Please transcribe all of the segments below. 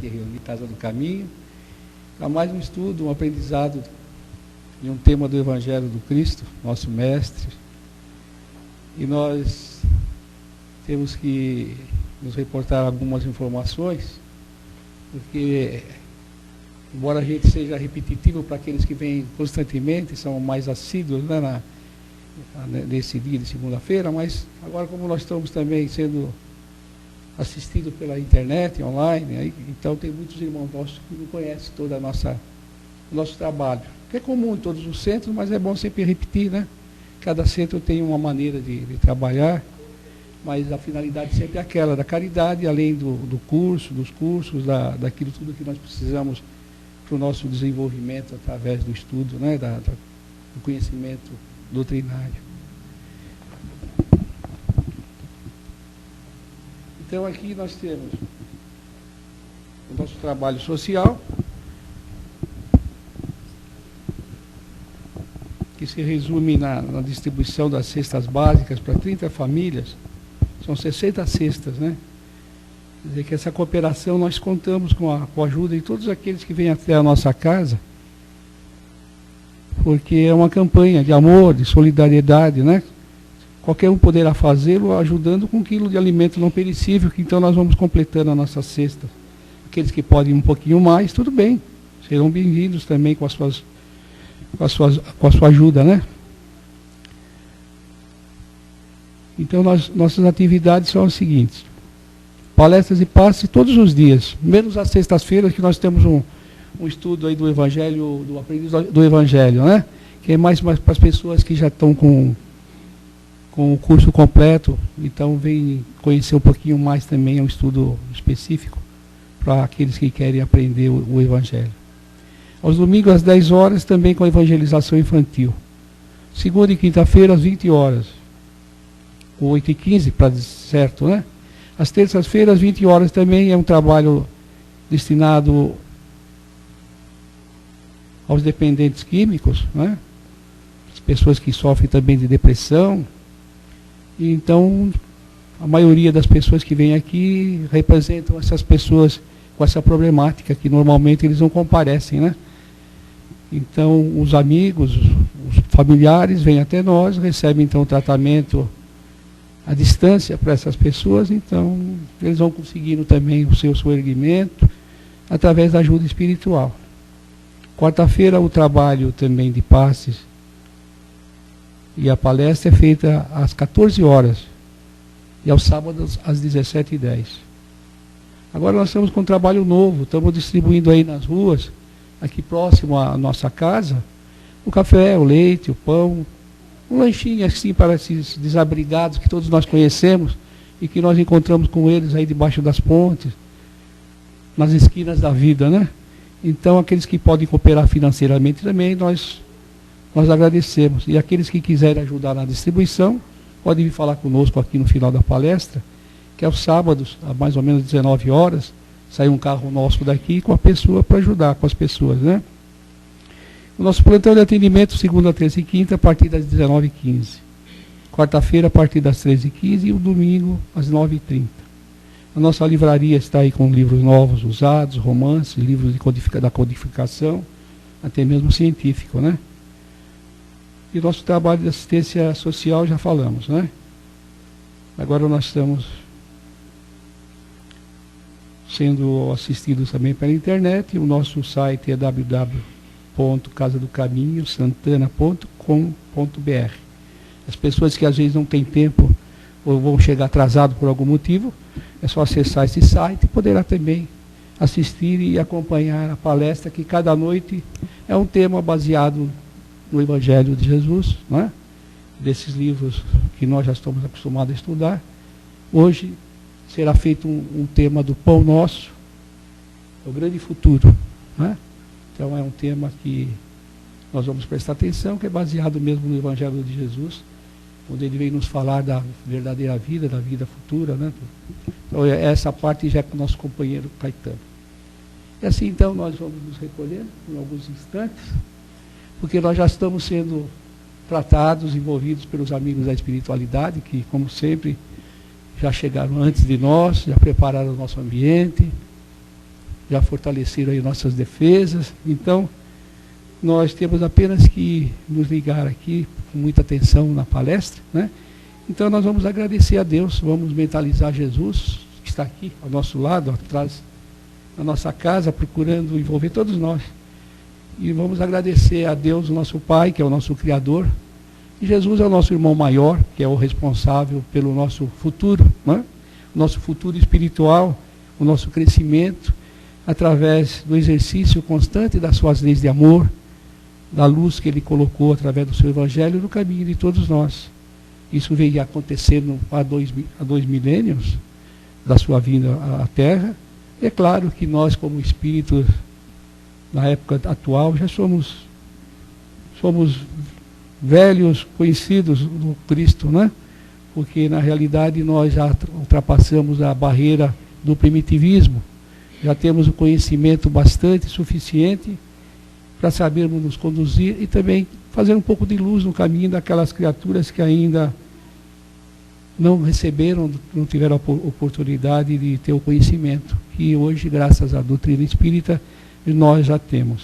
aqui reunidos, Casa do Caminho, para mais um estudo, um aprendizado de um tema do Evangelho do Cristo, nosso Mestre. E nós temos que nos reportar algumas informações, porque, embora a gente seja repetitivo para aqueles que vêm constantemente, são mais assíduos, né, nesse dia de segunda-feira, mas agora, como nós estamos também sendo assistidos pela internet, online, aí, então tem muitos irmãos nossos que não conhecem todo o nosso trabalho, que é comum em todos os centros, mas é bom sempre repetir, né? Cada centro tem uma maneira de trabalhar, mas a finalidade sempre é aquela, da caridade, além dos cursos, daquilo tudo que nós precisamos para o nosso desenvolvimento através do estudo, né? Do conhecimento doutrinário. Então aqui nós temos o nosso trabalho social, que se resume na distribuição das cestas básicas para 30 famílias, são 60 cestas, né? Quer dizer que essa cooperação nós contamos com a ajuda de todos aqueles que vêm até a nossa casa, porque é uma campanha de amor, de solidariedade, né? Qualquer um poderá fazê-lo ajudando com 1 quilo de alimento não perecível, que então nós vamos completando a nossa cesta. Aqueles que podem um pouquinho mais, tudo bem, serão bem-vindos também com a sua ajuda, né? Então nossas atividades são as seguintes: palestras e passes todos os dias, menos às sextas-feiras, que nós temos um estudo aí do Evangelho, do aprendiz do Evangelho, né? Que é mais para as pessoas que já estão com o curso completo, então vem conhecer um pouquinho mais também, é um estudo específico para aqueles que querem aprender o Evangelho. Aos domingos, às 10 horas, também com a evangelização infantil. Segunda e quinta-feira, às 20 horas. 8h15, para certo, né? Às terças-feiras, às 20 horas também, é um trabalho destinado aos dependentes químicos, né? As pessoas que sofrem também de depressão. E então, a maioria das pessoas que vêm aqui representam essas pessoas com essa problemática, que normalmente eles não comparecem, né? Então, os amigos, os familiares vêm até nós, recebem então o tratamento à distância para essas pessoas, então eles vão conseguindo também o seu erguimento através da ajuda espiritual. Quarta-feira, o trabalho também de passes e a palestra é feita às 14 horas e aos sábados às 17h10. Agora nós estamos com um trabalho novo, estamos distribuindo aí nas ruas, aqui próximo à nossa casa, o café, o leite, o pão, um lanchinho assim para esses desabrigados que todos nós conhecemos e que nós encontramos com eles aí debaixo das pontes, nas esquinas da vida, né? Então aqueles que podem cooperar financeiramente também, nós agradecemos. E aqueles que quiserem ajudar na distribuição, podem vir falar conosco aqui no final da palestra, que aos sábados, a mais ou menos 19 horas, sai um carro nosso daqui com a pessoa para ajudar com as pessoas, né? O nosso plantão de atendimento, segunda, terça e quinta, a partir das 19h15. Quarta-feira, a partir das 13h15 e o domingo, às 9h30. A nossa livraria está aí com livros novos, usados, romances, livros da codificação, até mesmo científico, né? E o nosso trabalho de assistência social já falamos, né? Agora nós estamos sendo assistidos também pela internet. O nosso site é www.casadocaminhosantana.com.br. As pessoas que às vezes não têm tempo ou vão chegar atrasado por algum motivo, é só acessar esse site e poderá também assistir e acompanhar a palestra, que cada noite é um tema baseado no Evangelho de Jesus, né? Desses livros que nós já estamos acostumados a estudar. Hoje será feito um tema do Pão Nosso, o grande futuro, né? Então é um tema que nós vamos prestar atenção, que é baseado mesmo no Evangelho de Jesus, onde ele vem nos falar da verdadeira vida, da vida futura, né? Então essa parte já é com o nosso companheiro Caetano. E assim então nós vamos nos recolher em alguns instantes, porque nós já estamos sendo tratados, envolvidos pelos amigos da espiritualidade, que como sempre já chegaram antes de nós, já prepararam o nosso ambiente, já fortaleceram aí nossas defesas. Então, nós temos apenas que nos ligar aqui com muita atenção na palestra, né? Então nós vamos agradecer a Deus, vamos mentalizar Jesus, que está aqui ao nosso lado, atrás da nossa casa, procurando envolver todos nós. E vamos agradecer a Deus, o nosso Pai, que é o nosso Criador. E Jesus é o nosso irmão maior, que é o responsável pelo nosso futuro, né? O nosso futuro espiritual, o nosso crescimento, através do exercício constante das suas leis de amor, da luz que Ele colocou através do seu Evangelho no caminho de todos nós. Isso veio acontecendo há dois milênios da sua vinda à Terra. É claro que nós, como espíritos, na época atual, já somos velhos conhecidos do Cristo, né? Porque, na realidade, nós já ultrapassamos a barreira do primitivismo. Já temos o conhecimento bastante suficiente para sabermos nos conduzir e também fazer um pouco de luz no caminho daquelas criaturas que ainda não receberam, não tiveram a oportunidade de ter o conhecimento, que hoje, graças à doutrina espírita, nós já temos.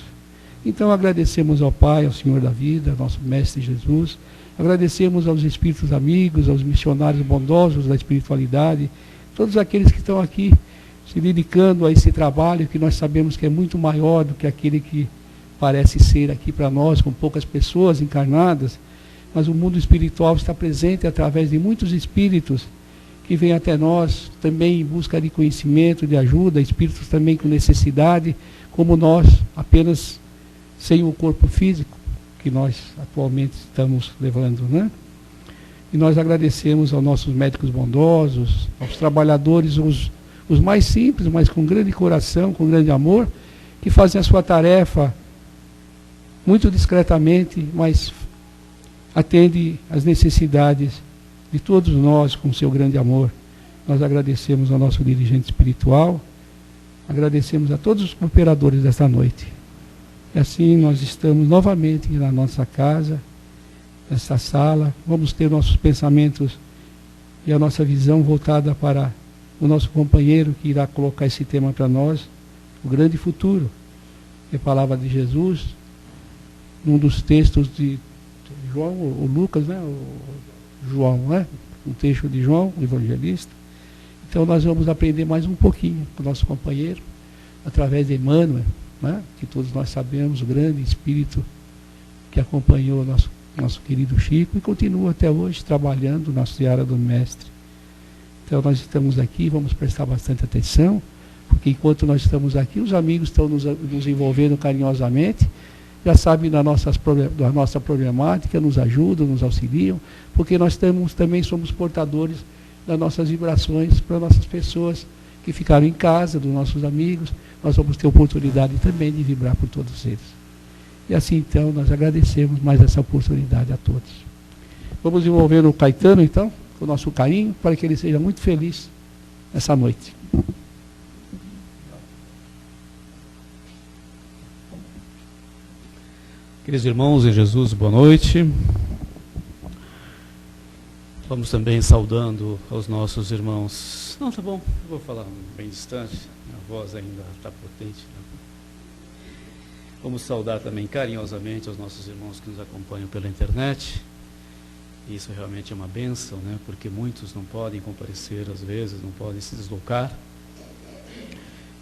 Então agradecemos ao Pai, ao Senhor da vida, ao nosso Mestre Jesus, agradecemos aos espíritos amigos, aos missionários bondosos da espiritualidade, todos aqueles que estão aqui se dedicando a esse trabalho que nós sabemos que é muito maior do que aquele que parece ser aqui para nós, com poucas pessoas encarnadas, mas o mundo espiritual está presente através de muitos espíritos que vêm até nós também em busca de conhecimento, de ajuda, espíritos também com necessidade, como nós, apenas sem o corpo físico que nós atualmente estamos levando, né? E nós agradecemos aos nossos médicos bondosos, aos trabalhadores, os mais simples, mas com grande coração, com grande amor, que fazem a sua tarefa muito discretamente, mas atende às necessidades de todos nós com seu grande amor. Nós agradecemos ao nosso dirigente espiritual, agradecemos a todos os cooperadores desta noite. E assim nós estamos novamente na nossa casa, nessa sala, vamos ter nossos pensamentos e a nossa visão voltada para o nosso companheiro que irá colocar esse tema para nós, o grande futuro. É a palavra de Jesus, num dos textos de João, o Lucas, né? O João, né? Um texto de João, o evangelista. Então nós vamos aprender mais um pouquinho com o nosso companheiro, através de Emmanuel, né? Que todos nós sabemos, o grande espírito que acompanhou nosso querido Chico e continua até hoje trabalhando na seara do Mestre. Então nós estamos aqui, vamos prestar bastante atenção, porque enquanto nós estamos aqui, os amigos estão nos envolvendo carinhosamente, já sabem da nossa problemática, nos ajudam, nos auxiliam, porque nós também somos portadores das nossas vibrações para nossas pessoas que ficaram em casa, dos nossos amigos. Nós vamos ter oportunidade também de vibrar por todos eles. E assim, então, nós agradecemos mais essa oportunidade a todos. Vamos envolver o Caetano, então, com o nosso carinho, para que ele seja muito feliz essa noite. Queridos irmãos em Jesus, boa noite. Vamos também saudando aos nossos irmãos. Não, tá bom, eu vou falar bem distante, minha voz ainda está potente. Né? Vamos saudar também carinhosamente aos nossos irmãos que nos acompanham pela internet. Isso realmente é uma bênção, né? Porque muitos não podem comparecer, às vezes, não podem se deslocar,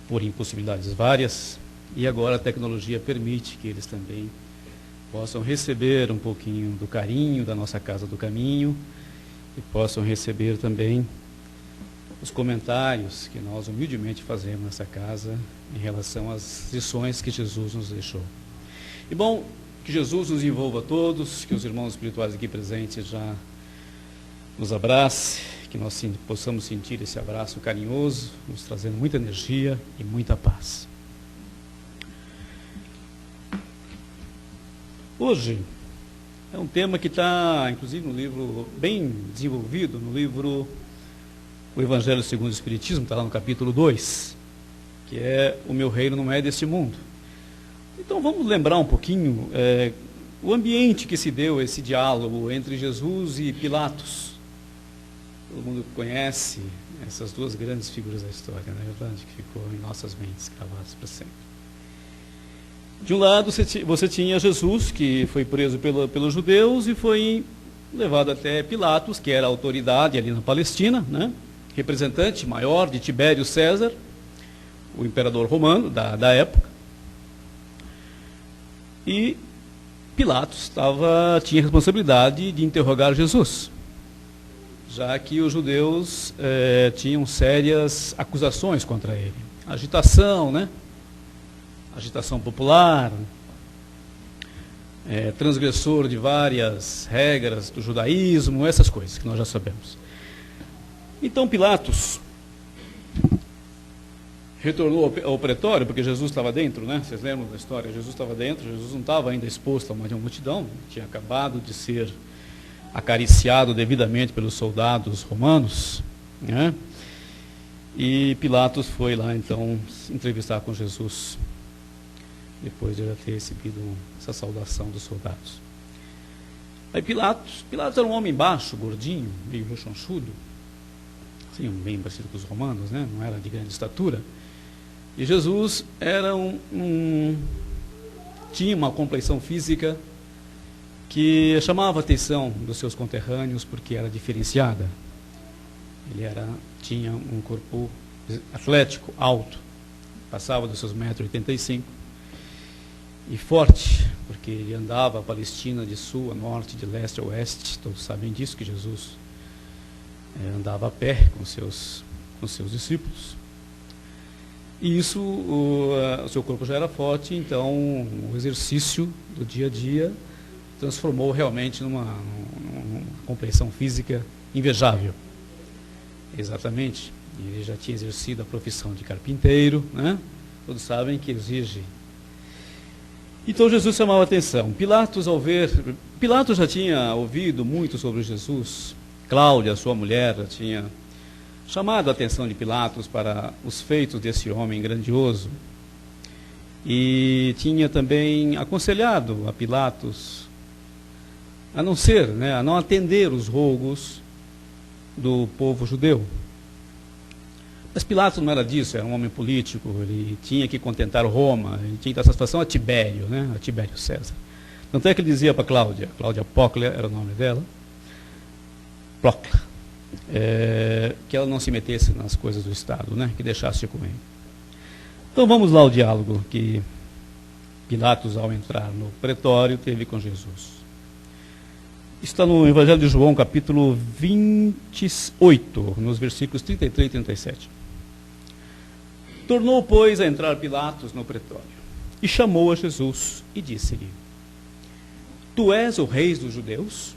por impossibilidades várias. E agora a tecnologia permite que eles também possam receber um pouquinho do carinho da nossa Casa do Caminho e possam receber também os comentários que nós humildemente fazemos nessa casa em relação às lições que Jesus nos deixou. E bom, que Jesus nos envolva a todos, que os irmãos espirituais aqui presentes já nos abrace, que nós possamos sentir esse abraço carinhoso, nos trazendo muita energia e muita paz. Hoje é um tema que está, inclusive, no livro bem desenvolvido, no livro O Evangelho segundo o Espiritismo, está lá no capítulo 2, que é O Meu Reino Não É Deste Mundo. Então vamos lembrar um pouquinho o ambiente que se deu esse diálogo entre Jesus e Pilatos. Todo mundo conhece Essas duas grandes figuras da história, não é verdade? Que ficou em nossas mentes, gravadas para sempre. De um lado, você tinha Jesus, que foi preso pelos judeus e foi levado até Pilatos, que era a autoridade ali na Palestina, né? Representante maior de Tibério César, o imperador romano da época. E Pilatos tinha a responsabilidade de interrogar Jesus, já que os judeus tinham sérias acusações contra ele. Agitação, né? Agitação popular, transgressor de várias regras do judaísmo, essas coisas que nós já sabemos. Então Pilatos retornou ao pretório, porque Jesus estava dentro, né? Vocês lembram da história? Jesus estava dentro, Jesus não estava ainda exposto a uma multidão, tinha acabado de ser acariciado devidamente pelos soldados romanos, né? E Pilatos foi lá então entrevistar com Jesus, depois de já ter recebido essa saudação dos soldados. Aí Pilatos era um homem baixo, gordinho, meio rechonchudo, assim, bem parecido com os romanos, né? Não era de grande estatura. E Jesus era tinha uma complexão física que chamava a atenção dos seus conterrâneos porque era diferenciada. Ele tinha um corpo atlético, alto, passava dos seus 1,85 m, e forte, porque ele andava a Palestina de sul a norte, de leste a oeste. Todos sabem disso, que Jesus andava a pé com seus discípulos. E isso, o seu corpo já era forte, então o exercício do dia a dia transformou realmente numa complexão física invejável. Exatamente. Ele já tinha exercido a profissão de carpinteiro, né? Todos sabem que exige. Então Jesus chamava a atenção. Pilatos já tinha ouvido muito sobre Jesus. Cláudia, sua mulher, já tinha chamado a atenção de Pilatos para os feitos desse homem grandioso. E tinha também aconselhado a Pilatos a não atender os rogos do povo judeu. Mas Pilatos não era disso, era um homem político, ele tinha que contentar Roma, ele tinha que dar satisfação a Tibério, né, a Tibério César. Tanto é que ele dizia para Cláudia Procla era o nome dela, Procla, que ela não se metesse nas coisas do Estado, né, que deixasse com ele. Então vamos lá ao diálogo que Pilatos, ao entrar no pretório, teve com Jesus. Está no Evangelho de João, capítulo 28, nos versículos 33 e 37. Tornou, pois, a entrar Pilatos no pretório, e chamou a Jesus, e disse-lhe: Tu és o rei dos judeus?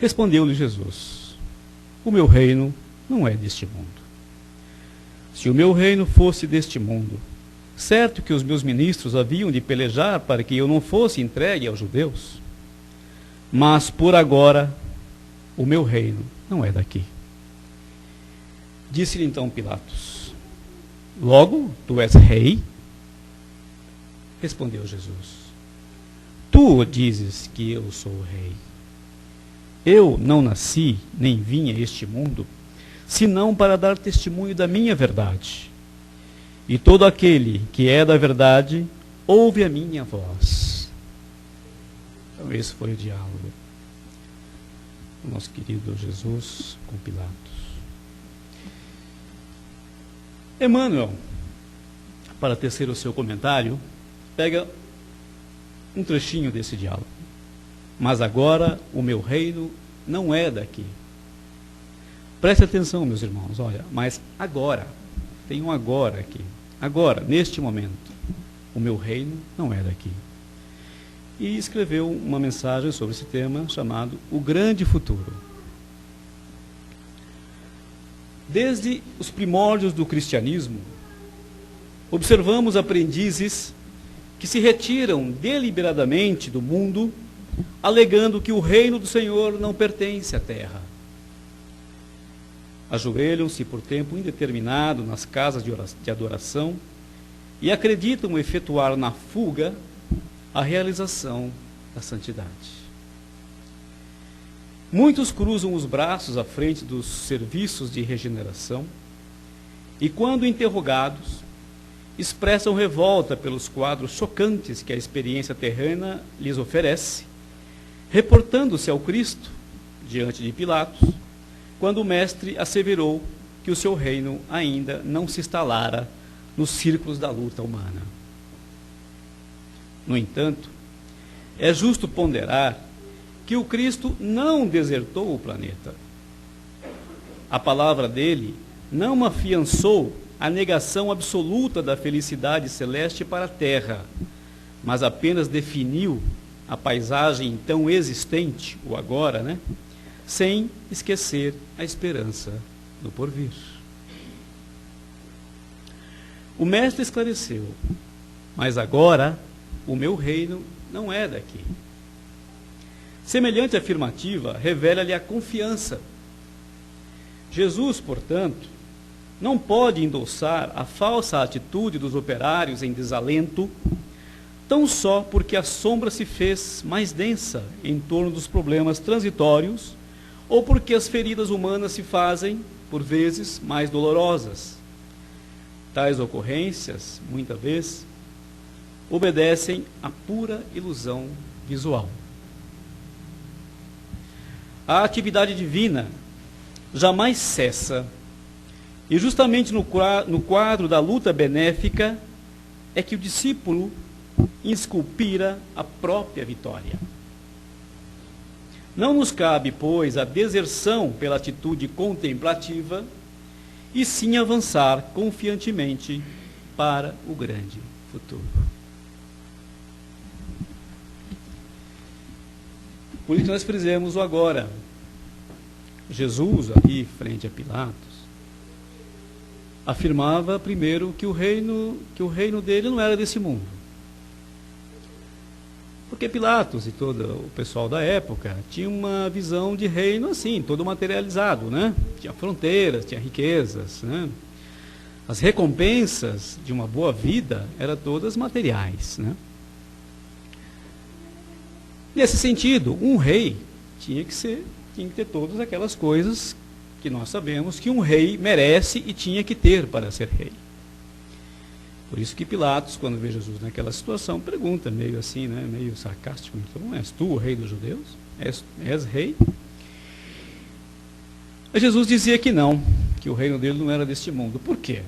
Respondeu-lhe Jesus: O meu reino não é deste mundo. Se o meu reino fosse deste mundo, certo que os meus ministros haviam de pelejar para que eu não fosse entregue aos judeus. Mas por agora o meu reino não é daqui. Disse-lhe então Pilatos: Logo, tu és rei? Respondeu Jesus: Tu dizes que eu sou o rei. Eu não nasci, nem vim a este mundo, senão para dar testemunho da minha verdade. E todo aquele que é da verdade, ouve a minha voz. Então esse foi o diálogo do nosso querido Jesus com Pilatos. Emmanuel, para tecer o seu comentário, pega um trechinho desse diálogo. Mas agora o meu reino não é daqui. Preste atenção, meus irmãos, olha, mas agora, tem um agora aqui. Agora, neste momento, o meu reino não é daqui. E escreveu uma mensagem sobre esse tema chamado O Grande Futuro. Desde os primórdios do cristianismo, observamos aprendizes que se retiram deliberadamente do mundo, alegando que o reino do Senhor não pertence à terra. Ajoelham-se por tempo indeterminado nas casas de adoração e acreditam efetuar na fuga a realização da santidade. Muitos cruzam os braços à frente dos serviços de regeneração e, quando interrogados, expressam revolta pelos quadros chocantes que a experiência terrena lhes oferece, reportando-se ao Cristo, diante de Pilatos, quando o mestre asseverou que o seu reino ainda não se instalara nos círculos da luta humana. No entanto, é justo ponderar que o Cristo não desertou o planeta. A palavra dele não afiançou a negação absoluta da felicidade celeste para a terra, mas apenas definiu a paisagem então existente, o agora, sem esquecer a esperança do porvir. O mestre esclareceu: mas agora o meu reino não é daqui. Semelhante afirmativa revela-lhe a confiança. Jesus, portanto, não pode endossar a falsa atitude dos operários em desalento, tão só porque a sombra se fez mais densa em torno dos problemas transitórios, ou porque as feridas humanas se fazem, por vezes, mais dolorosas. Tais ocorrências, muitas vezes, obedecem à pura ilusão visual. A atividade divina jamais cessa, e justamente no quadro da luta benéfica é que o discípulo esculpira a própria vitória. Não nos cabe, pois, a deserção pela atitude contemplativa, e sim avançar confiantemente para o grande futuro. Por isso nós frisemos o agora. Jesus, ali frente a Pilatos, afirmava primeiro que o reino dele não era desse mundo. Porque Pilatos e todo o pessoal da época tinha uma visão de reino assim, todo materializado, Tinha fronteiras, tinha riquezas, As recompensas de uma boa vida eram todas materiais, Nesse sentido, um rei tinha que ter todas aquelas coisas que nós sabemos que um rei merece e tinha que ter para ser rei. Por isso que Pilatos, quando vê Jesus naquela situação, pergunta meio assim, meio sarcástico: então, és tu o rei dos judeus? És rei? Mas Jesus dizia que não, que o reino dele não era deste mundo. Por quê?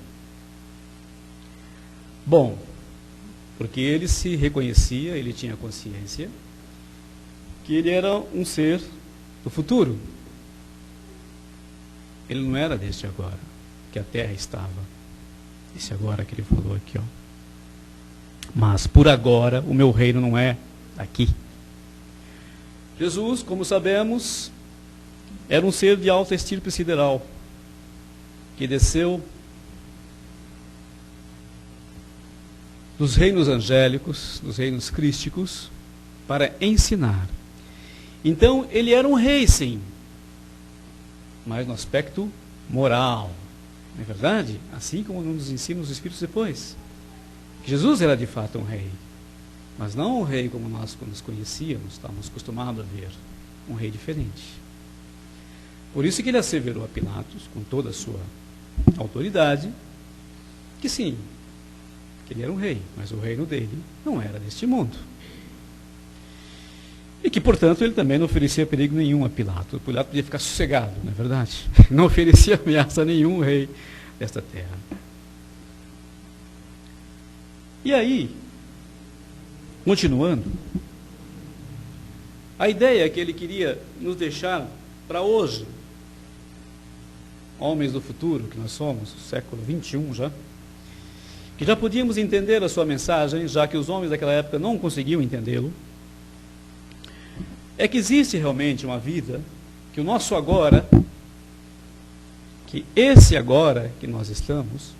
Bom, porque ele se reconhecia, ele tinha consciência que ele era um ser do futuro. Ele não era deste agora, que a terra estava. Esse agora que ele falou aqui, Mas por agora o meu reino não é aqui. Jesus, como sabemos, era um ser de alta estirpe sideral, que desceu dos reinos angélicos, dos reinos crísticos, para ensinar. Então, ele era um rei, sim, mas no aspecto moral. Não é verdade? Assim como nos ensinam os Espíritos depois. Jesus era de fato um rei, mas não um rei como nós nos conhecíamos, estávamos acostumados a ver. Um rei diferente. Por isso que ele asseverou a Pilatos, com toda a sua autoridade, que sim, que ele era um rei, mas o reino dele não era deste mundo. E que, portanto, ele também não oferecia perigo nenhum a Pilatos. Pilatos podia ficar sossegado, não é verdade? Não oferecia ameaça a nenhum rei desta terra. E aí, continuando, a ideia que ele queria nos deixar para hoje, homens do futuro que nós somos, século 21 já, que já podíamos entender a sua mensagem, já que os homens daquela época não conseguiam entendê-lo, é que existe realmente uma vida, que o nosso agora, que esse agora que nós estamos,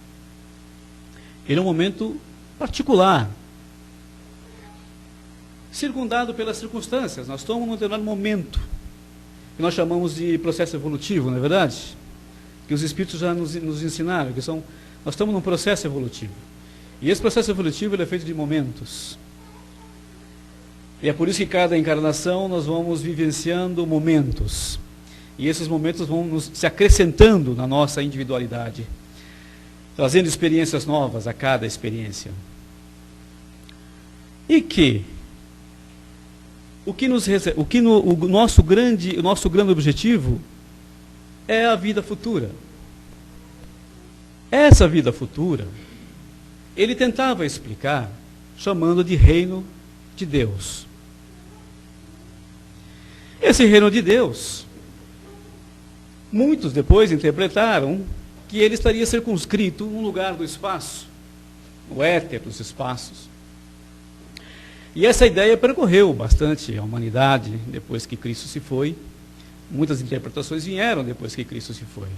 ele é um momento particular, circundado pelas circunstâncias. Nós estamos num determinado momento, que nós chamamos de processo evolutivo, não é verdade? Que os Espíritos já nos ensinaram, nós estamos num processo evolutivo. E esse processo evolutivo ele é feito de momentos. E é por isso que cada encarnação nós vamos vivenciando momentos. E esses momentos vão se acrescentando na nossa individualidade, trazendo experiências novas a cada experiência. E que o nosso grande objetivo é a vida futura. Essa vida futura, ele tentava explicar chamando de reino de Deus. Esse reino de Deus, muitos depois interpretaram que ele estaria circunscrito num lugar do espaço, no éter dos espaços. E essa ideia percorreu bastante a humanidade depois que Cristo se foi. Muitas interpretações vieram depois que Cristo se foi,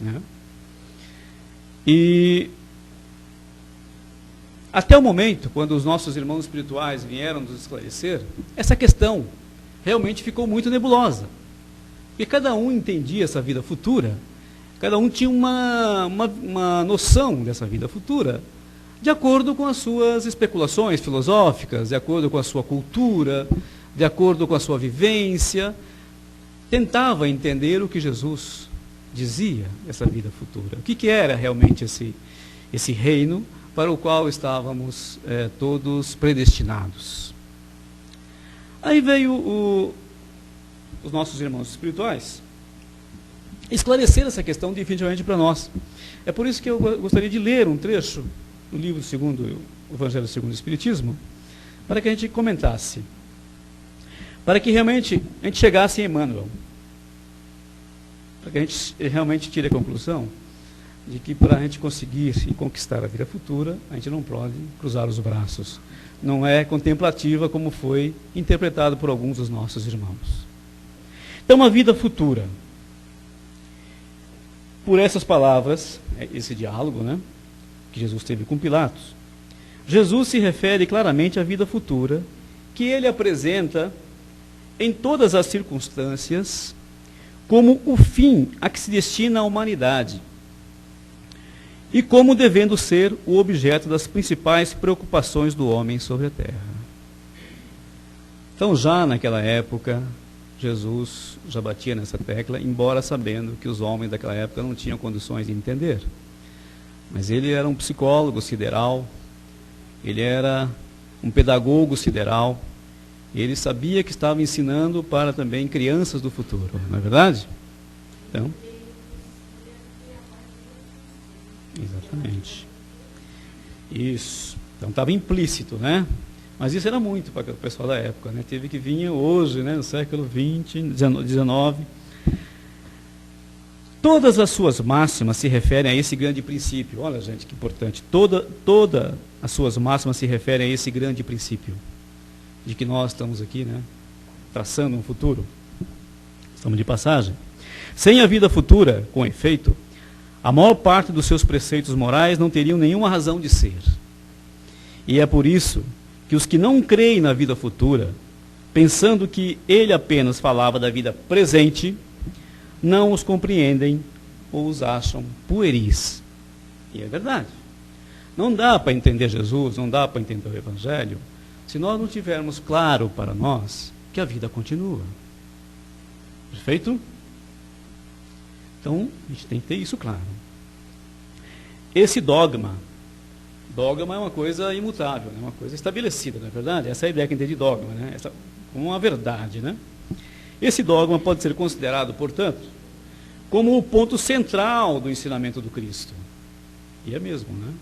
né? E até o momento, quando os nossos irmãos espirituais vieram nos esclarecer, essa questão realmente ficou muito nebulosa. Porque cada um entendia essa vida futura, cada um tinha uma noção dessa vida futura, de acordo com as suas especulações filosóficas, de acordo com a sua cultura, de acordo com a sua vivência, tentava entender o que Jesus dizia dessa vida futura. O que era realmente esse reino para o qual estávamos todos predestinados. Aí veio os nossos irmãos espirituais esclarecer essa questão definitivamente para nós. É por isso que eu gostaria de ler um trecho do livro segundo o Evangelho segundo o Espiritismo, para que a gente comentasse, para que realmente a gente chegasse em Emmanuel, para que a gente realmente tire a conclusão de que para a gente conseguir e conquistar a vida futura, a gente não pode cruzar os braços. Não é contemplativa como foi interpretado por alguns dos nossos irmãos. Então, uma vida futura. Por essas palavras, esse diálogo, né, que Jesus teve com Pilatos, Jesus se refere claramente à vida futura, que ele apresenta em todas as circunstâncias como o fim a que se destina a humanidade e como devendo ser o objeto das principais preocupações do homem sobre a terra. Então, já naquela época, Jesus já batia nessa tecla, embora sabendo que os homens daquela época não tinham condições de entender. Mas ele era um psicólogo sideral, ele era um pedagogo sideral, e ele sabia que estava ensinando para também crianças do futuro, não é verdade? Então, exatamente. Isso. Então estava implícito, né? Mas isso era muito para o pessoal da época, né? Teve que vir hoje, né, no século XX, XIX. Todas as suas máximas se referem a esse grande princípio. Olha, gente, que importante. Todas as suas máximas se referem a esse grande princípio, de que nós estamos aqui, né, traçando um futuro. Estamos de passagem. Sem a vida futura, com efeito, a maior parte dos seus preceitos morais não teriam nenhuma razão de ser. E é por isso que os que não creem na vida futura, pensando que ele apenas falava da vida presente, não os compreendem ou os acham pueris. E é verdade. Não dá para entender Jesus, não dá para entender o Evangelho, se nós não tivermos claro para nós que a vida continua. Perfeito? Então, a gente tem que ter isso claro. Esse dogma é uma coisa imutável, né? Uma coisa estabelecida, não é verdade? Essa é a ideia que a gente tem de dogma, né? Essa, como uma verdade, né? Esse dogma pode ser considerado, portanto, como o ponto central do ensinamento do Cristo. E é mesmo, né?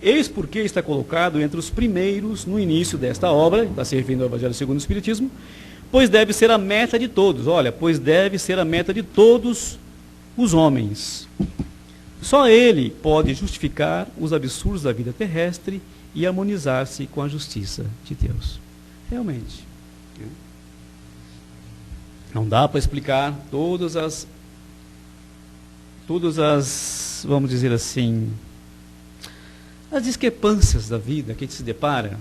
Eis porque está colocado entre os primeiros no início desta obra, está se referindo ao Evangelho segundo o Espiritismo, pois deve ser a meta de todos. Olha, pois deve ser a meta de todos os homens. Só ele pode justificar os absurdos da vida terrestre e harmonizar-se com a justiça de Deus. Realmente. Não dá para explicar todas as, vamos dizer assim, as discrepâncias da vida que a gente se depara,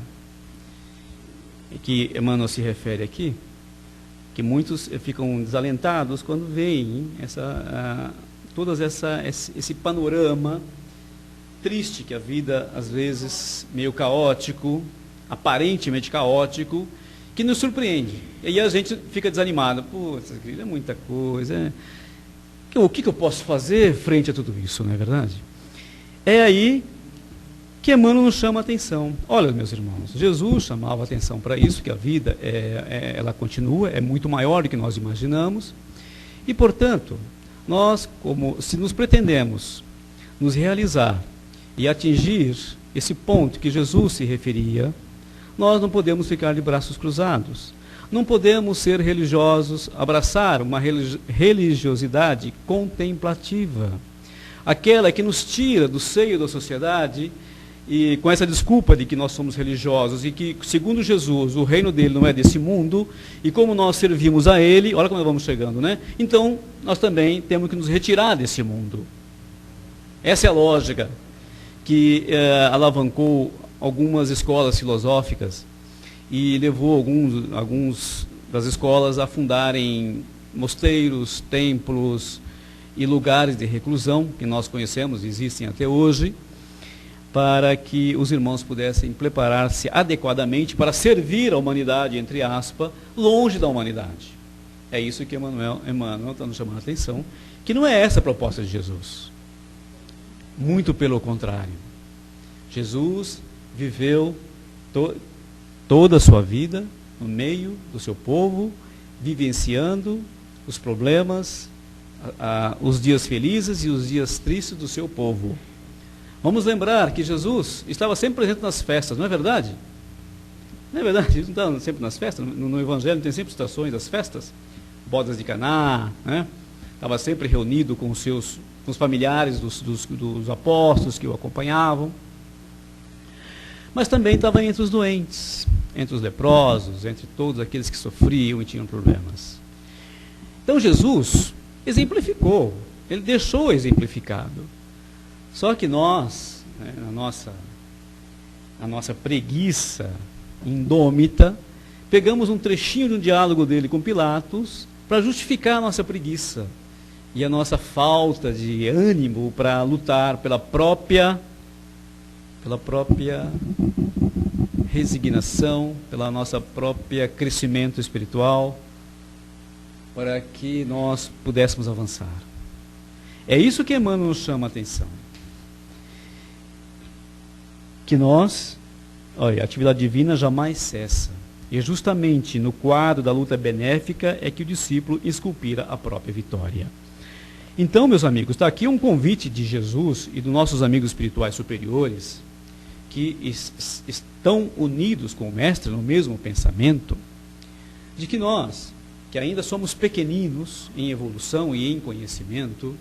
e que Emmanuel se refere aqui, que muitos ficam desalentados quando veem esse panorama triste que a vida, às vezes, meio caótico, aparentemente caótico, que nos surpreende. E aí a gente fica desanimado. Putz, é muita coisa. O que eu posso fazer frente a tudo isso, não é verdade? É aí que Emmanuel nos chama a atenção. Olha, meus irmãos, Jesus chamava a atenção para isso, que a vida ela continua, é muito maior do que nós imaginamos. E, portanto, nós, se nos pretendemos nos realizar e atingir esse ponto que Jesus se referia, nós não podemos ficar de braços cruzados. Não podemos ser religiosos, abraçar uma religiosidade contemplativa, aquela que nos tira do seio da sociedade e com essa desculpa de que nós somos religiosos e que, segundo Jesus, o reino dele não é desse mundo, e como nós servimos a ele, olha como nós vamos chegando, né? Então, nós também temos que nos retirar desse mundo. Essa é a lógica que alavancou algumas escolas filosóficas e levou alguns das escolas a fundarem mosteiros, templos e lugares de reclusão, que nós conhecemos, existem até hoje, para que os irmãos pudessem preparar-se adequadamente para servir a humanidade, entre aspas, longe da humanidade. É isso que Emmanuel está nos chamando a atenção, que não é essa a proposta de Jesus. Muito pelo contrário. Jesus viveu toda a sua vida no meio do seu povo, vivenciando os problemas, os dias felizes e os dias tristes do seu povo. Vamos lembrar que Jesus estava sempre presente nas festas, não é verdade? Não é verdade? Jesus não estava sempre nas festas? No Evangelho tem sempre citações das festas, bodas de Caná, né? Estava sempre reunido com os familiares dos apóstolos que o acompanhavam. Mas também estava entre os doentes, entre os leprosos, entre todos aqueles que sofriam e tinham problemas. Então Jesus exemplificou, ele deixou exemplificado. Só que nós, né, a nossa preguiça indômita, pegamos um trechinho de um diálogo dele com Pilatos para justificar a nossa preguiça e a nossa falta de ânimo para lutar pela própria resignação, pela nossa própria crescimento espiritual, para que nós pudéssemos avançar. É isso que Emmanuel nos chama a atenção. Que nós, olha, a atividade divina jamais cessa. E justamente no quadro da luta benéfica é que o discípulo esculpira a própria vitória. Então, meus amigos, está aqui um convite de Jesus e dos nossos amigos espirituais superiores, que estão unidos com o Mestre no mesmo pensamento, de que nós, que ainda somos pequeninos em evolução e em conhecimento,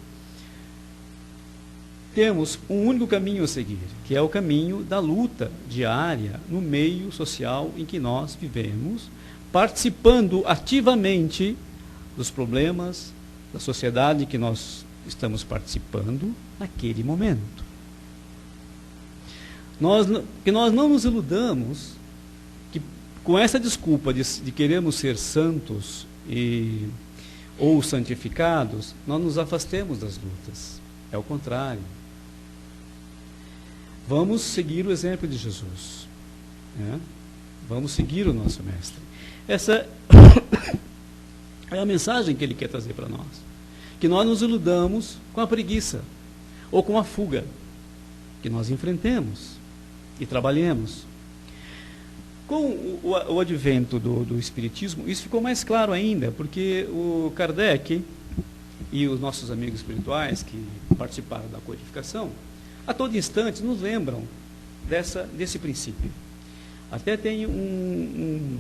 temos um único caminho a seguir, que é o caminho da luta diária no meio social em que nós vivemos, participando ativamente dos problemas da sociedade que nós estamos participando naquele momento. Que nós não nos iludamos que com essa desculpa de queremos ser santos ou santificados, nós nos afastemos das lutas. É o contrário. Vamos seguir o exemplo de Jesus, né? Vamos seguir o nosso Mestre. Essa é a mensagem que ele quer trazer para nós. Que nós nos iludamos com a preguiça ou com a fuga, que nós enfrentemos e trabalhemos. Com o advento do Espiritismo, isso ficou mais claro ainda, porque o Kardec e os nossos amigos espirituais que participaram da codificação, a todo instante nos lembram desse princípio. Até tem um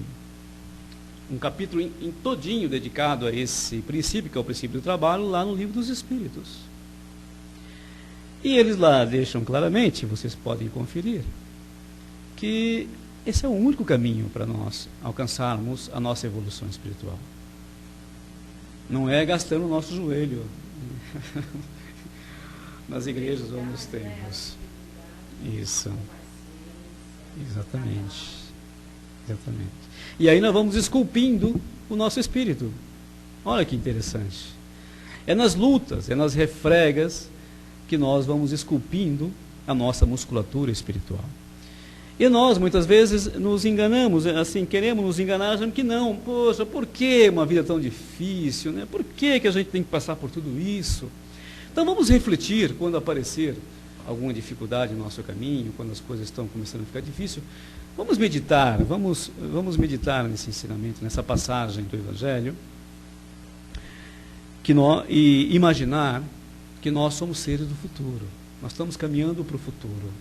capítulo em todinho dedicado a esse princípio, que é o princípio do trabalho, lá no Livro dos Espíritos. E eles lá deixam claramente, vocês podem conferir, que esse é o único caminho para nós alcançarmos a nossa evolução espiritual. Não é gastando o nosso joelho nas igrejas ou nos templos. Isso. Exatamente. E aí nós vamos esculpindo o nosso espírito. Olha que interessante. É nas lutas, é nas refregas que nós vamos esculpindo a nossa musculatura espiritual. E nós, muitas vezes, nos enganamos, assim, queremos nos enganar, achando que não. Poxa, por que uma vida tão difícil, né? Por que a gente tem que passar por tudo isso? Então vamos refletir quando aparecer alguma dificuldade no nosso caminho, quando as coisas estão começando a ficar difíceis. Vamos meditar meditar nesse ensinamento, nessa passagem do Evangelho, e imaginar que nós somos seres do futuro. Nós estamos caminhando para o futuro.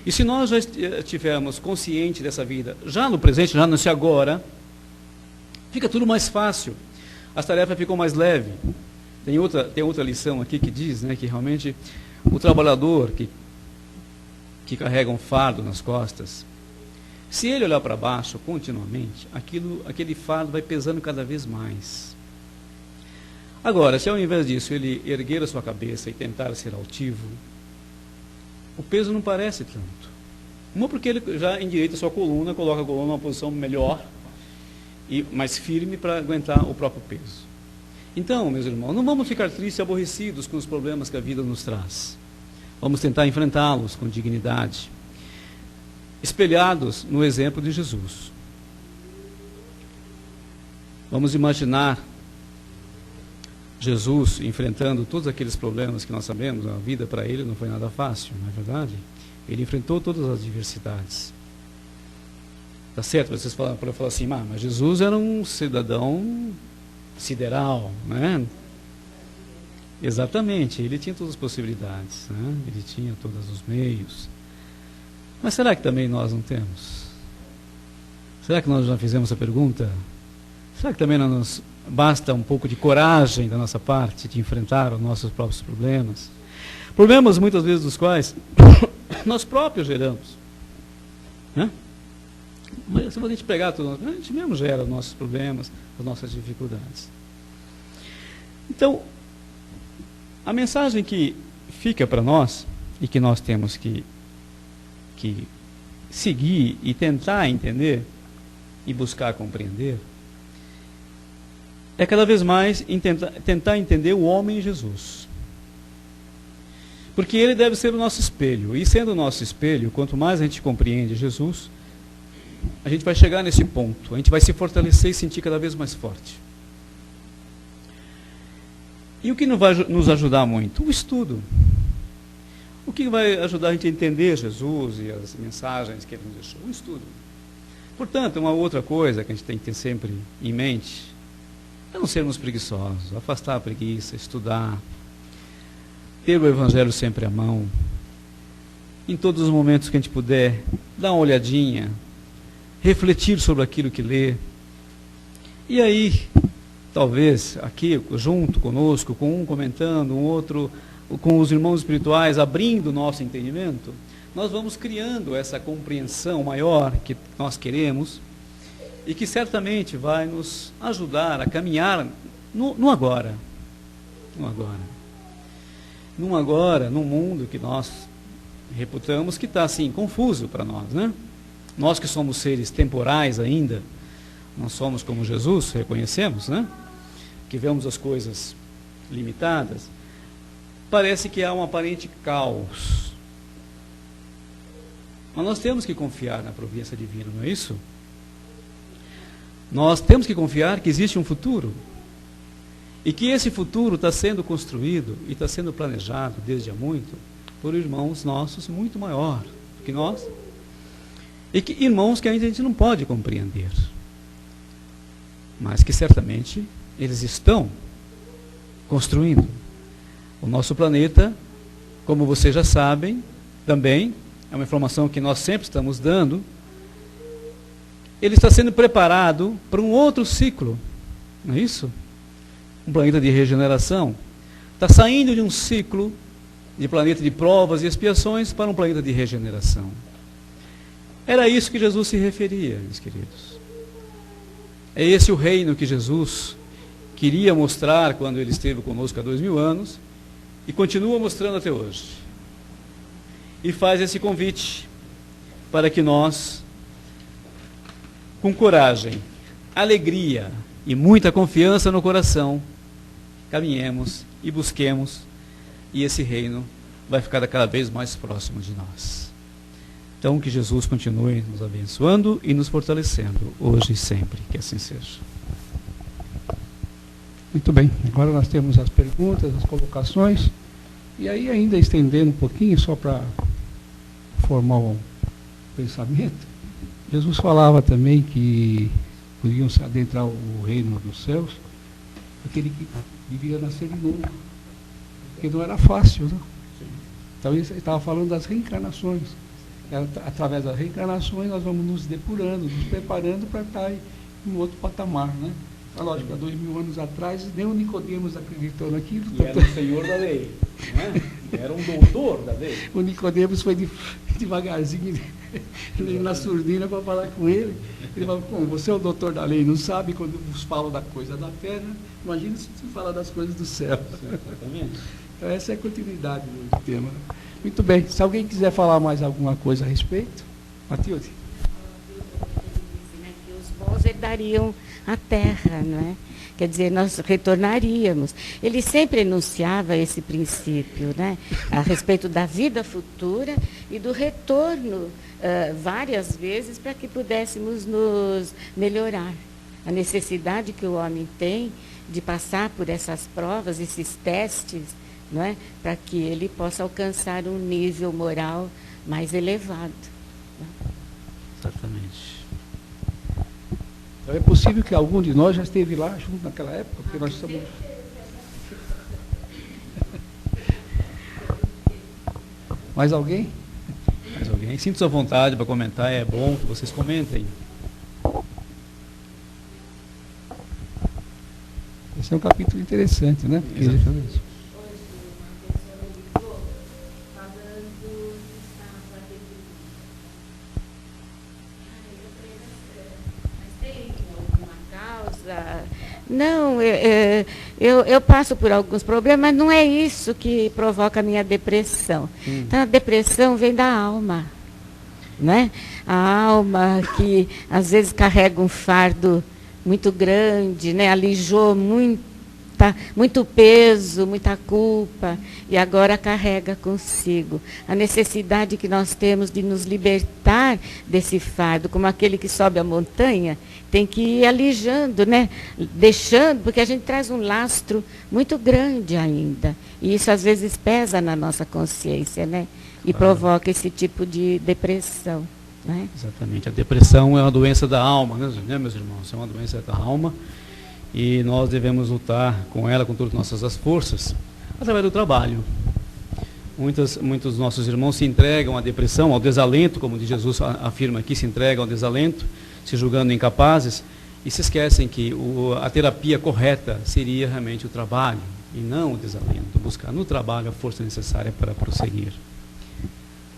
E se nós já estivermos conscientes dessa vida, já no presente, já nesse agora, fica tudo mais fácil. As tarefas ficam mais leves. Tem outra lição aqui que diz, né, que realmente o trabalhador que carrega um fardo nas costas, se ele olhar para baixo continuamente, aquele fardo vai pesando cada vez mais. Agora, se ao invés disso ele erguer a sua cabeça e tentar ser altivo, o peso não parece tanto. Uma porque ele já endireita a sua coluna, coloca a coluna numa posição melhor e mais firme para aguentar o próprio peso. Então, meus irmãos, não vamos ficar tristes e aborrecidos com os problemas que a vida nos traz. Vamos tentar enfrentá-los com dignidade, espelhados no exemplo de Jesus. Vamos imaginar Jesus enfrentando todos aqueles problemas que nós sabemos. A vida para ele não foi nada fácil, não é verdade? Ele enfrentou todas as adversidades. Tá certo? Vocês podem falar assim, mas Jesus era um cidadão sideral, né? Exatamente, ele tinha todas as possibilidades, né? Ele tinha todos os meios. Mas será que também nós não temos? Será que nós já fizemos a pergunta? Será que também não nos basta um pouco de coragem da nossa parte de enfrentar os nossos próprios problemas? Problemas muitas vezes dos quais nós próprios geramos, né? Mas se a gente pegar tudo, a gente mesmo gera os nossos problemas, as nossas dificuldades. Então, a mensagem que fica para nós e que nós temos que seguir e tentar entender e buscar compreender é cada vez mais tentar entender o homem Jesus. Porque ele deve ser o nosso espelho. E sendo o nosso espelho, quanto mais a gente compreende Jesus, a gente vai chegar nesse ponto. A gente vai se fortalecer e sentir cada vez mais forte. E o que não vai nos ajudar muito? O estudo. O que vai ajudar a gente a entender Jesus e as mensagens que ele nos deixou? O estudo. Portanto, uma outra coisa que a gente tem que ter sempre em mente é não sermos preguiçosos, afastar a preguiça, estudar, ter o Evangelho sempre à mão, em todos os momentos que a gente puder, dar uma olhadinha, refletir sobre aquilo que lê, e aí, talvez, aqui, junto conosco, com um comentando, um outro, com os irmãos espirituais, abrindo o nosso entendimento, nós vamos criando essa compreensão maior que nós queremos, e que certamente vai nos ajudar a caminhar no agora. No agora. Num agora, num mundo que nós reputamos que está assim, confuso para nós, né? Nós que somos seres temporais ainda, não somos como Jesus, reconhecemos, né? Que vemos as coisas limitadas, parece que há um aparente caos. Mas nós temos que confiar na providência divina, não é isso? Nós temos que confiar que existe um futuro e que esse futuro está sendo construído e está sendo planejado desde há muito por irmãos nossos muito maior do que nós e que irmãos que ainda a gente não pode compreender, mas que certamente eles estão construindo o nosso planeta, como vocês já sabem, também é uma informação que nós sempre estamos dando. Ele está sendo preparado para um outro ciclo, não é isso? Um planeta de regeneração. Está saindo de um ciclo de planeta de provas e expiações para um planeta de regeneração. Era isso que Jesus se referia, meus queridos. É esse o reino que Jesus queria mostrar quando ele esteve conosco há 2000 anos e continua mostrando até hoje. E faz esse convite para que nós, com coragem, alegria e muita confiança no coração, caminhemos e busquemos, e esse reino vai ficar cada vez mais próximo de nós. Então, que Jesus continue nos abençoando e nos fortalecendo, hoje e sempre, que assim seja. Muito bem, agora nós temos as perguntas, as colocações, e aí ainda estendendo um pouquinho, só para formar um pensamento, Jesus falava também que podiam se adentrar o reino dos céus aquele que devia nascer de novo, porque não era fácil, né? Então ele estava falando das reencarnações. Através das reencarnações nós vamos nos depurando, nos preparando para estar em outro patamar, né? Lógico, há 2000 anos atrás, nem o Nicodemos acreditou naquilo. E era o senhor da lei, né? Era um doutor da lei. O Nicodemos foi devagarzinho na surdina para falar com ele. Ele falou, você é o doutor da lei, não sabe quando vos falo da coisa da terra, imagina se você fala das coisas do céu. Exatamente. Então essa é a continuidade do tema. Muito bem, se alguém quiser falar mais alguma coisa a respeito, Matilde. Que os bons herdariam a terra, não é? Quer dizer, nós retornaríamos. Ele sempre enunciava esse princípio, né? A respeito da vida futura e do retorno várias vezes para que pudéssemos nos melhorar. A necessidade que o homem tem de passar por essas provas, esses testes, não é? Para que ele possa alcançar um nível moral mais elevado. Exatamente. Então é possível que algum de nós já esteve lá junto naquela época, porque nós estamos... Mais alguém? Mais alguém? Sinta-se à vontade para comentar, é bom que vocês comentem. Esse é um capítulo interessante, né? Porque não, eu passo por alguns problemas, mas não é isso que provoca a minha depressão. Então, a depressão vem da alma, né? A alma que, às vezes, carrega um fardo muito grande, né? Alijou muito peso, muita culpa, e agora carrega consigo a necessidade que nós temos de nos libertar desse fardo, como aquele que sobe a montanha, tem que ir alijando, né? Deixando, porque a gente traz um lastro muito grande ainda, e isso às vezes pesa na nossa consciência, né? E provoca esse tipo de depressão. Né? Exatamente, a depressão é uma doença da alma, né, meus irmãos? É uma doença da alma. E nós devemos lutar com ela, com todas as forças, através do trabalho. Muitos dos nossos irmãos se entregam à depressão, ao desalento, como Jesus afirma aqui, se entregam ao desalento, se julgando incapazes, e se esquecem que a terapia correta seria realmente o trabalho, e não o desalento, buscar no trabalho a força necessária para prosseguir.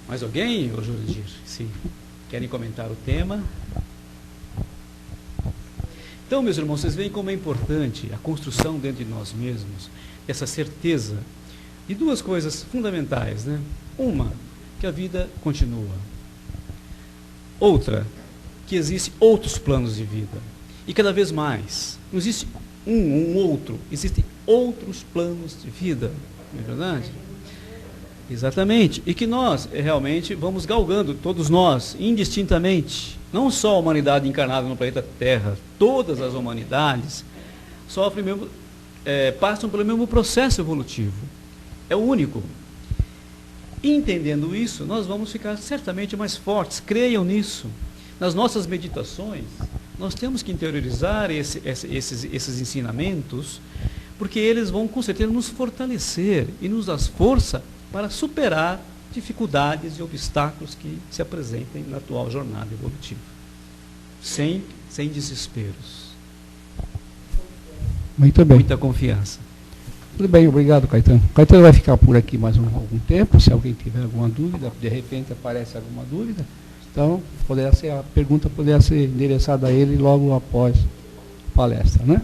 Mais alguém, ô Jurandir? Sim. Querem comentar o tema? Então, meus irmãos, vocês veem como é importante a construção dentro de nós mesmos, essa certeza de duas coisas fundamentais, né? Uma, que a vida continua. Outra, que existem outros planos de vida. E cada vez mais. Não existe um outro, existem outros planos de vida. Não é verdade? Exatamente. E que nós realmente vamos galgando, todos nós, indistintamente. Não só a humanidade encarnada no planeta Terra, todas as humanidades sofrem mesmo, passam pelo mesmo processo evolutivo. É o único. Entendendo isso, nós vamos ficar certamente mais fortes. Creiam nisso. Nas nossas meditações, nós temos que interiorizar esses ensinamentos, porque eles vão com certeza nos fortalecer e nos dar força para superar dificuldades e obstáculos que se apresentem na atual jornada evolutiva. Sem desesperos. Muito bem. Muita confiança. Tudo bem, obrigado, Caetano. Caetano vai ficar por aqui mais algum tempo, se alguém tiver alguma dúvida, de repente aparece alguma dúvida, então a pergunta poderá ser endereçada a ele logo após a palestra, né?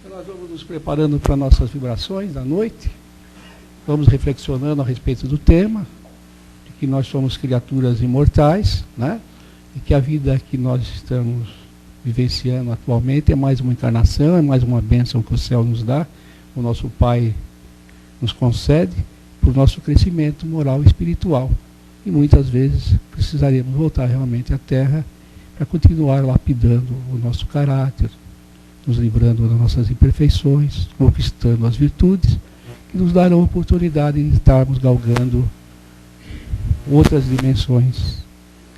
Nós vamos nos preparando para nossas vibrações da noite, vamos reflexionando a respeito do tema, de que nós somos criaturas imortais, né? E que a vida que nós estamos vivenciando atualmente é mais uma encarnação, é mais uma bênção que o céu nos dá, o nosso Pai nos concede, para o nosso crescimento moral e espiritual. E muitas vezes precisaremos voltar realmente à Terra para continuar lapidando o nosso caráter, nos livrando das nossas imperfeições, conquistando as virtudes, que nos darão a oportunidade de estarmos galgando outras dimensões.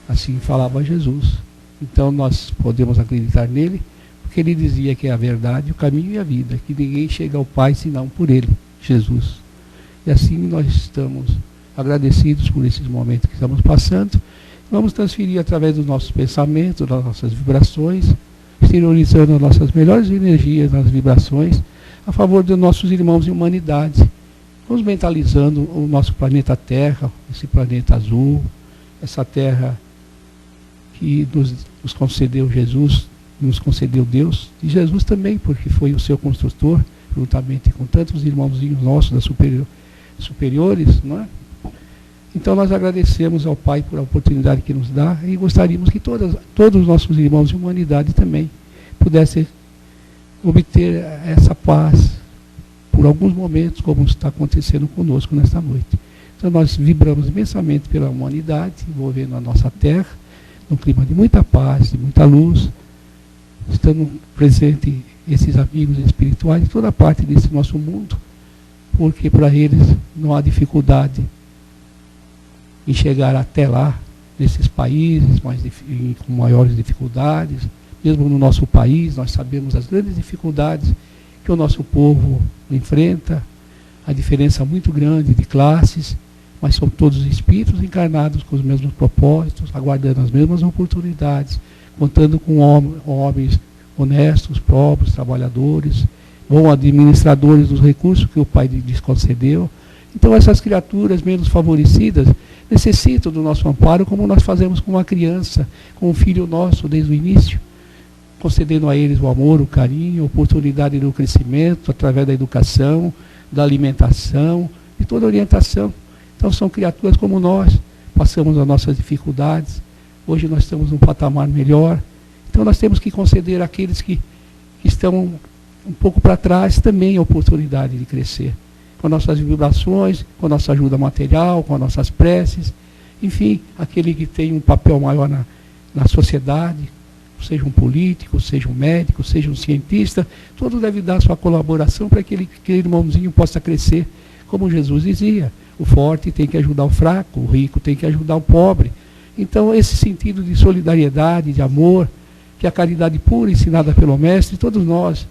Assim falava Jesus. Então nós podemos acreditar nele, porque ele dizia que é a verdade, o caminho e a vida, que ninguém chega ao Pai senão por ele, Jesus. E assim nós estamos agradecidos por esses momentos que estamos passando. Vamos transferir através dos nossos pensamentos, das nossas vibrações, exteriorizando as nossas melhores energias nas vibrações, a favor dos nossos irmãos em humanidade. Vamos mentalizando o nosso planeta Terra, esse planeta azul, essa Terra que nos concedeu Jesus, nos concedeu Deus, e Jesus também, porque foi o seu construtor, juntamente com tantos irmãozinhos nossos das superiores, não é? Então nós agradecemos ao Pai por a oportunidade que nos dá e gostaríamos que todos os nossos irmãos de humanidade também pudessem obter essa paz por alguns momentos, como está acontecendo conosco nesta noite. Então nós vibramos imensamente pela humanidade, envolvendo a nossa Terra, num clima de muita paz, de muita luz, estando presente esses amigos espirituais em toda parte desse nosso mundo, porque para eles não há dificuldade em chegar até lá, nesses países com maiores dificuldades. Mesmo no nosso país, nós sabemos as grandes dificuldades que o nosso povo enfrenta, a diferença muito grande de classes, mas são todos espíritos encarnados com os mesmos propósitos, aguardando as mesmas oportunidades, contando com homens honestos, próprios, trabalhadores, bons administradores dos recursos que o Pai lhes concedeu. Então essas criaturas menos favorecidas necessitam do nosso amparo, como nós fazemos com uma criança, com um filho nosso desde o início, concedendo a eles o amor, o carinho, a oportunidade do crescimento, através da educação, da alimentação, de toda a orientação. Então são criaturas como nós, passamos as nossas dificuldades, hoje nós estamos num patamar melhor. Então nós temos que conceder àqueles que estão um pouco para trás também a oportunidade de crescer, com nossas vibrações, com a nossa ajuda material, com as nossas preces, enfim, aquele que tem um papel maior na sociedade, seja um político, seja um médico, seja um cientista, todos devem dar sua colaboração para que aquele irmãozinho possa crescer, como Jesus dizia, o forte tem que ajudar o fraco, o rico tem que ajudar o pobre. Então esse sentido de solidariedade, de amor, que é a caridade pura ensinada pelo Mestre, todos nós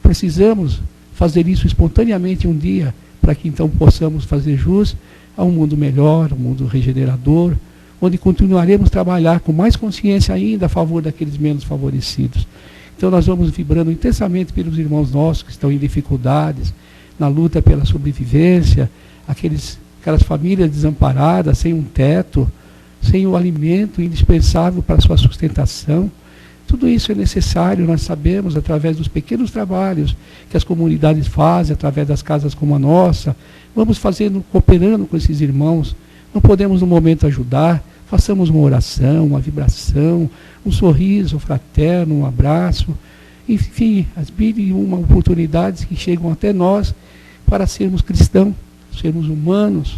precisamos fazer isso espontaneamente um dia, para que então possamos fazer jus a um mundo melhor, um mundo regenerador, onde continuaremos a trabalhar com mais consciência ainda a favor daqueles menos favorecidos. Então nós vamos vibrando intensamente pelos irmãos nossos que estão em dificuldades, na luta pela sobrevivência, aquelas famílias desamparadas, sem um teto, sem o alimento indispensável para a sua sustentação. Tudo isso é necessário, nós sabemos, através dos pequenos trabalhos que as comunidades fazem, através das casas como a nossa. Vamos fazendo, cooperando com esses irmãos. Não podemos no momento ajudar, façamos uma oração, uma vibração, um sorriso fraterno, um abraço. Enfim, as mil e uma oportunidades que chegam até nós para sermos cristãos, sermos humanos.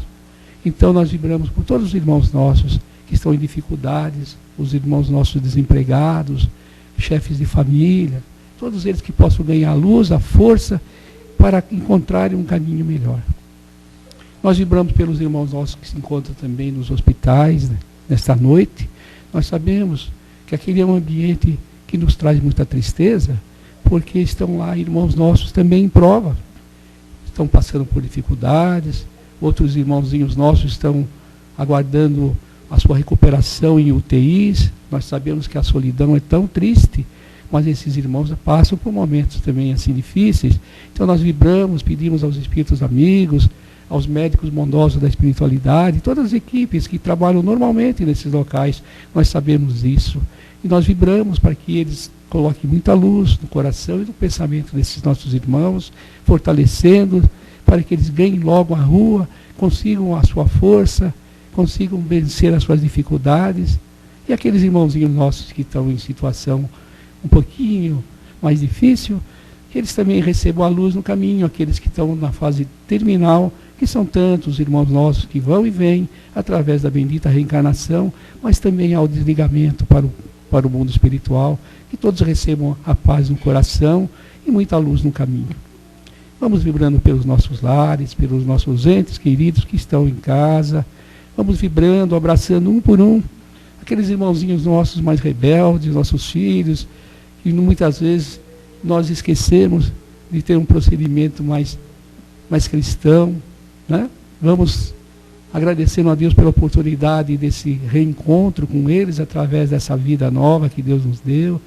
Então nós vibramos por todos os irmãos nossos que estão em dificuldades, os irmãos nossos desempregados, chefes de família, todos eles que possam ganhar a luz, a força para encontrarem um caminho melhor. Nós vibramos pelos irmãos nossos que se encontram também nos hospitais, né, nesta noite. Nós sabemos que aquele é um ambiente que nos traz muita tristeza, porque estão lá irmãos nossos também em prova, estão passando por dificuldades, outros irmãozinhos nossos estão aguardando a sua recuperação em UTIs. Nós sabemos que a solidão é tão triste, mas esses irmãos passam por momentos também assim difíceis. Então nós vibramos, pedimos aos espíritos amigos, aos médicos bondosos da espiritualidade, todas as equipes que trabalham normalmente nesses locais, nós sabemos isso. E nós vibramos para que eles coloquem muita luz no coração e no pensamento desses nossos irmãos, fortalecendo, para que eles ganhem logo a rua, consigam a sua força, consigam vencer as suas dificuldades. E aqueles irmãozinhos nossos que estão em situação um pouquinho mais difícil, eles também recebam a luz no caminho, aqueles que estão na fase terminal, que são tantos irmãos nossos que vão e vêm através da bendita reencarnação, mas também ao desligamento para o mundo espiritual, que todos recebam a paz no coração e muita luz no caminho. Vamos vibrando pelos nossos lares, pelos nossos entes queridos que estão em casa, vamos vibrando, abraçando um por um, aqueles irmãozinhos nossos mais rebeldes, nossos filhos, que muitas vezes nós esquecemos de ter um procedimento mais cristão, né? Vamos agradecendo a Deus pela oportunidade desse reencontro com eles através dessa vida nova que Deus nos deu.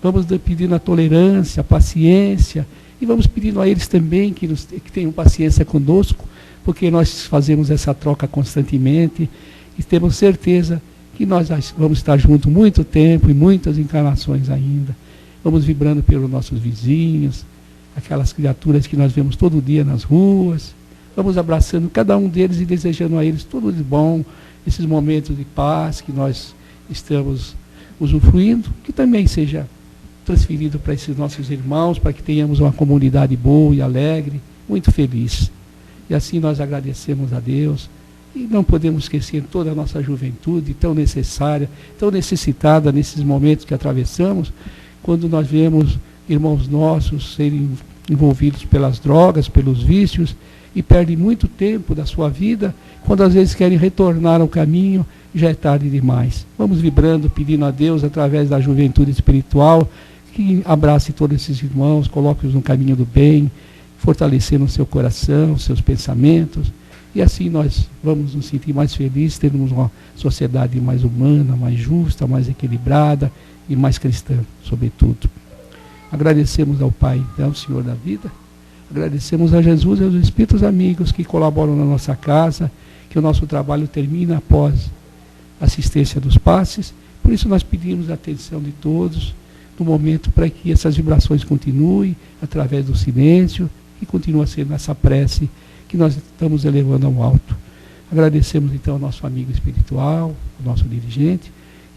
Vamos pedindo a tolerância, a paciência, e vamos pedindo a eles também que tenham paciência conosco, porque nós fazemos essa troca constantemente e temos certeza que nós vamos estar juntos muito tempo e muitas encarnações ainda. Vamos vibrando pelos nossos vizinhos, aquelas criaturas que nós vemos todo dia nas ruas. Vamos abraçando cada um deles e desejando a eles tudo de bom, esses momentos de paz que nós estamos usufruindo, que também seja transferido para esses nossos irmãos, para que tenhamos uma comunidade boa e alegre, muito feliz. E assim nós agradecemos a Deus e não podemos esquecer toda a nossa juventude tão necessária, tão necessitada nesses momentos que atravessamos, quando nós vemos irmãos nossos serem envolvidos pelas drogas, pelos vícios, e perdem muito tempo da sua vida, quando às vezes querem retornar ao caminho, já é tarde demais. Vamos vibrando, pedindo a Deus, através da juventude espiritual, que abrace todos esses irmãos, coloque-os no caminho do bem, fortalecendo o seu coração, os seus pensamentos, e assim nós vamos nos sentir mais felizes, termos uma sociedade mais humana, mais justa, mais equilibrada e mais cristã, sobretudo. Agradecemos ao Pai, então, Senhor da vida, agradecemos a Jesus e aos Espíritos amigos que colaboram na nossa casa, que o nosso trabalho termina após a assistência dos passes. Por isso nós pedimos a atenção de todos no momento para que essas vibrações continuem através do silêncio e continue sendo essa prece que nós estamos elevando ao alto. Agradecemos então ao nosso amigo espiritual, ao nosso dirigente,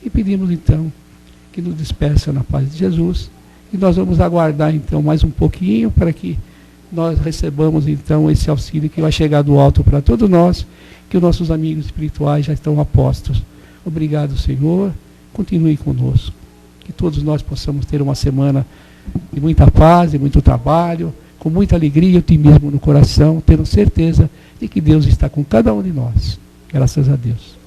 e pedimos então que nos despeça na paz de Jesus. E nós vamos aguardar então mais um pouquinho para que nós recebamos então esse auxílio que vai chegar do alto para todos nós, que os nossos amigos espirituais já estão a postos. Obrigado, Senhor. Continue conosco. Que todos nós possamos ter uma semana de muita paz, de muito trabalho, com muita alegria e otimismo no coração, tendo certeza de que Deus está com cada um de nós. Graças a Deus.